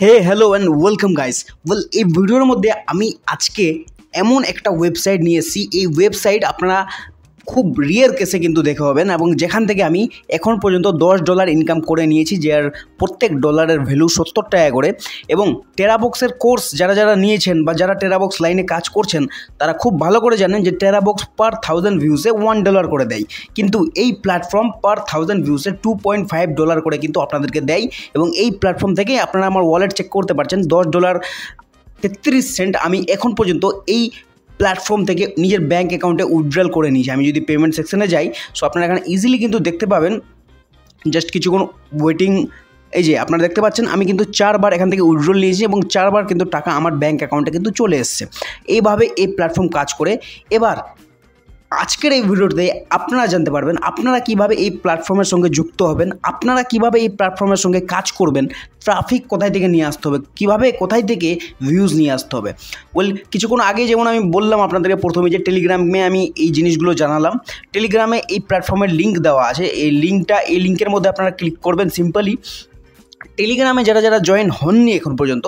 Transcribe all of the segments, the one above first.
Hey hello and welcome guys. এই ভিডিওর মধ্যে আমি আজকে এমন একটা ওয়েবসাইট নিয়ে এসেছি। এই ওয়েবসাইট আপনারা খুব রিয়ার কেসে কিন্তু দেখে হবেন, এবং যেখান থেকে আমি এখন পর্যন্ত $10 ইনকাম করে নিয়েছি, যার প্রত্যেক ডলারের ভ্যালু 70 টাকা করে। এবং টেরাবক্সের কোর্স যারা নিয়েছেন বা যারা টেরাবক্স লাইনে কাজ করছেন তারা খুব ভালো করে জানেন যে টেরাবক্স পার 1000 ভিউসে $1 করে দেয়, কিন্তু এই প্ল্যাটফর্ম পার 1000 ভিউসে $2.5 করে কিন্তু আপনাদেরকে দেয়। এবং এই প্ল্যাটফর্ম থেকে আপনারা আমার ওয়ালেট চেক করতে পারছেন। $10.33 আমি এখন পর্যন্ত এই প্ল্যাটফর্ম থেকে নিজের ব্যাঙ্ক অ্যাকাউন্টে উইথড্রল করে নিয়েছি। আমি যদি পেমেন্ট সেকশনে যাই, সো আপনারা এখানে ইজিলি কিন্তু দেখতে পাবেন। জাস্ট কিছুক্ষণ ওয়েটিং, এই যে আপনারা দেখতে পাচ্ছেন আমি কিন্তু 4 বার এখান থেকে উইথড্রল নিয়েছি এবং 4 বার কিন্তু টাকা আমার ব্যাঙ্ক অ্যাকাউন্টে কিন্তু চলে এসছে। এইভাবে এই প্ল্যাটফর্ম কাজ করে। এবার আজকের এই ভিডিওতে আপনারা জানতে পারবেন আপনারা কিভাবে এই প্ল্যাটফর্মের সঙ্গে যুক্ত হবেন, আপনারা কিভাবে এই প্ল্যাটফর্মের সঙ্গে কাজ করবেন, ট্রাফিক কোথায় থেকে নিয়ে আসতে হবে, কিভাবে কোথায় থেকে ভিউজ নিয়ে আসতে হবে। কিছুক্ষণ আগে যেমন আমি বললাম আপনাদেরকে প্রথমে যে টেলিগ্রামে আমি এই জিনিসগুলো জানালাম। টেলিগ্রামে এই প্ল্যাটফর্মের লিঙ্ক দেওয়া আছে। এই লিঙ্কের মধ্যে আপনারা ক্লিক করবেন। সিম্পলি টেলিগ্রামে যারা জয়েন হননি এখন পর্যন্ত,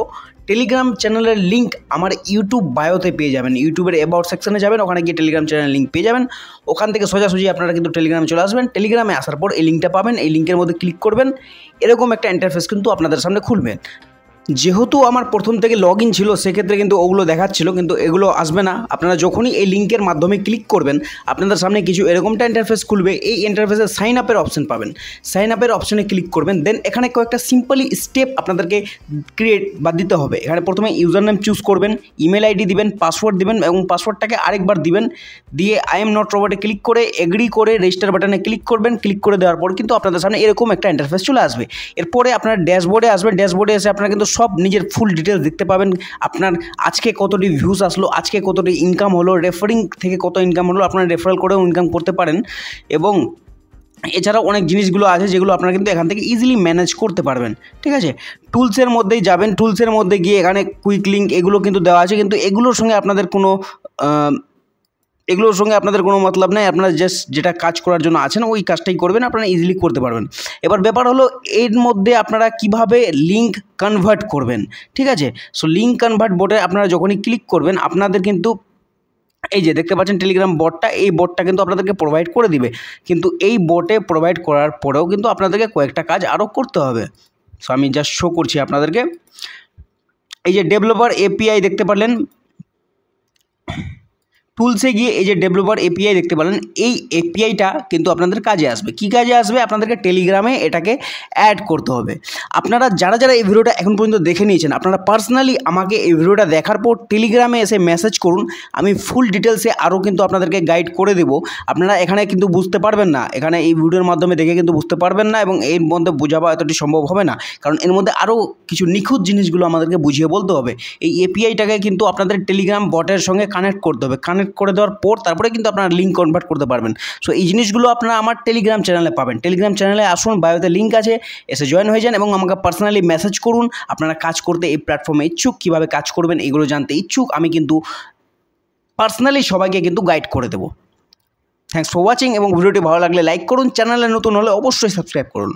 টেলিগ্রাম চ্যানেলের লিঙ্ক আমার ইউটিউব বায়োতে পেয়ে যাবেন। ইউটিউবের অ্যাবাউট সেকশনে যাবেন, ওখানে গিয়ে টেলিগ্রাম চ্যানেলের লিঙ্ক পেয়ে যাবেন। ওখান থেকে সোজাসুজি আপনারা কিন্তু টেলিগ্রামে চলে আসবেন। টেলিগ্রামে আসার পর এই লিঙ্কটা পাবেন, এই লিঙ্কের মধ্যে ক্লিক করবেন। এরকম একটা ইন্টারফেস কিন্তু আপনাদের সামনে খুলবে। যেহেতু আমার প্রথম থেকে লগ ইন ছিল, সেক্ষেত্রে কিন্তু ওগুলো দেখাচ্ছিল, কিন্তু এগুলো আসবে না। আপনারা যখনই এই লিঙ্কের মাধ্যমে ক্লিক করবেন আপনাদের সামনে কিছু এরকমটা ইন্টারফেস খুলবে। এই ইন্টারফেসে সাইন আপের অপশন পাবেন। সাইন আপের অপশনে ক্লিক করবেন। দেন এখানে কয়েকটা সিম্পলি স্টেপ আপনাদেরকে ক্রিয়েট বা দিতে হবে। এখানে প্রথমে ইউজার নেম চুজ করবেন, ইমেল আইডি দিবেন, পাসওয়ার্ড দিবেন এবং পাসওয়ার্ডটাকে আরেকবার দিবেন। দিয়ে আই এম নট রোবটে ক্লিক করে এগ্রি করে রেজিস্টার বাটনে ক্লিক করবেন। ক্লিক করে দেওয়ার পর কিন্তু আপনাদের সামনে এরকম একটা ইন্টারফেস চলে আসবে। এরপরে আপনার ড্যাশবোর্ডে আসবেন। ড্যাশবোর্ডে এসে আপনারা কিন্তু সব নিজের ফুল ডিটেলস দেখতে পাবেন। আপনার আজকে কতটি ভিউজ আসলো, আজকে কতটি ইনকাম হলো, রেফারিং থেকে কত ইনকাম হলো, আপনারা রেফারেল করেও ইনকাম করতে পারেন। এবং এছাড়াও অনেক জিনিসগুলো আছে যেগুলো আপনারা কিন্তু এখান থেকে ইজিলি ম্যানেজ করতে পারবেন। ঠিক আছে, টুলসের মধ্যেই যাবেন। টুলসের মধ্যে গিয়ে এখানে কুইক লিঙ্ক এগুলো কিন্তু দেওয়া আছে, কিন্তু এগুলোর সঙ্গে আপনাদের কোনো মতলব নেই। আপনারা জাস্ট যেটা কাজ করার জন্য আছেন ওই কাজটাই করবেন, আপনারা ইজিলি করতে পারবেন। এবার ব্যাপার হলো এর মধ্যে আপনারা কিভাবে লিঙ্ক কনভার্ট করবেন। ঠিক আছে, সো লিঙ্ক কনভার্ট বোটে আপনারা যখনই ক্লিক করবেন আপনাদের কিন্তু এই যে দেখতে পাচ্ছেন টেলিগ্রাম বটটা, এই বটটা কিন্তু আপনাদেরকে প্রোভাইড করে দিবে। কিন্তু এই বটে প্রোভাইড করার পরেও কিন্তু আপনাদেরকে কয়েকটা কাজ আরও করতে হবে। সো আমি জাস্ট শো করছি আপনাদেরকে। এই যে ডেভেলপার এপিআই দেখতে পারলেন, টুলসে গিয়ে এই যে ডেভেলপার এপিআই দেখতে পেলেন, এই এপিআইটা কিন্তু আপনাদের কাজে আসবে। কী কাজে আসবে? আপনাদেরকে টেলিগ্রামে এটাকে অ্যাড করতে হবে। আপনারা যারা এই ভিডিওটা এখন পর্যন্ত দেখে নিয়েছেন, আপনারা পার্সোনালি আমাকে এই ভিডিওটা দেখার পর টেলিগ্রামে এসে মেসেজ করুন। আমি ফুল ডিটেলসে আরও কিন্তু আপনাদেরকে গাইড করে দেবো। আপনারা এখানে কিন্তু বুঝতে পারবেন না, এখানে এই ভিডিওর মাধ্যমে দেখে কিন্তু বুঝতে পারবেন না, এবং এর মধ্যে বোঝাবা এতটি সম্ভব হবে না, কারণ এর মধ্যে আরও কিছু নিখুঁত জিনিসগুলো আমাদেরকে বুঝিয়ে বলতে হবে। এই এপিআইটাকে কিন্তু আপনাদের টেলিগ্রাম বটের সঙ্গে কানেক্ট করতে হবে। কানেক্ট করে দেওয়ার পর তারপরে কিন্তু আপনারা লিঙ্ক কনভার্ট করতে পারবেন। সো এই জিনিসগুলো আপনারা আমার টেলিগ্রাম চ্যানেলে পাবেন। টেলিগ্রাম চ্যানেলে আসুন, বায়োতে লিঙ্ক আছে, এসে জয়েন হয়ে যান এবং আমাকে পার্সোনালি মেসেজ করুন। আপনারা কাজ করতে এই প্ল্যাটফর্মে ইচ্ছুক, কীভাবে কাজ করবেন এগুলো জানতে ইচ্ছুক, আমি কিন্তু পার্সোনালি সবাইকে কিন্তু গাইড করে দেবো। থ্যাঙ্কস ফর ওয়াচিং, এবং ভিডিওটি ভালো লাগলে লাইক করুন, চ্যানেলে নতুন হলে অবশ্যই সাবস্ক্রাইব করুন।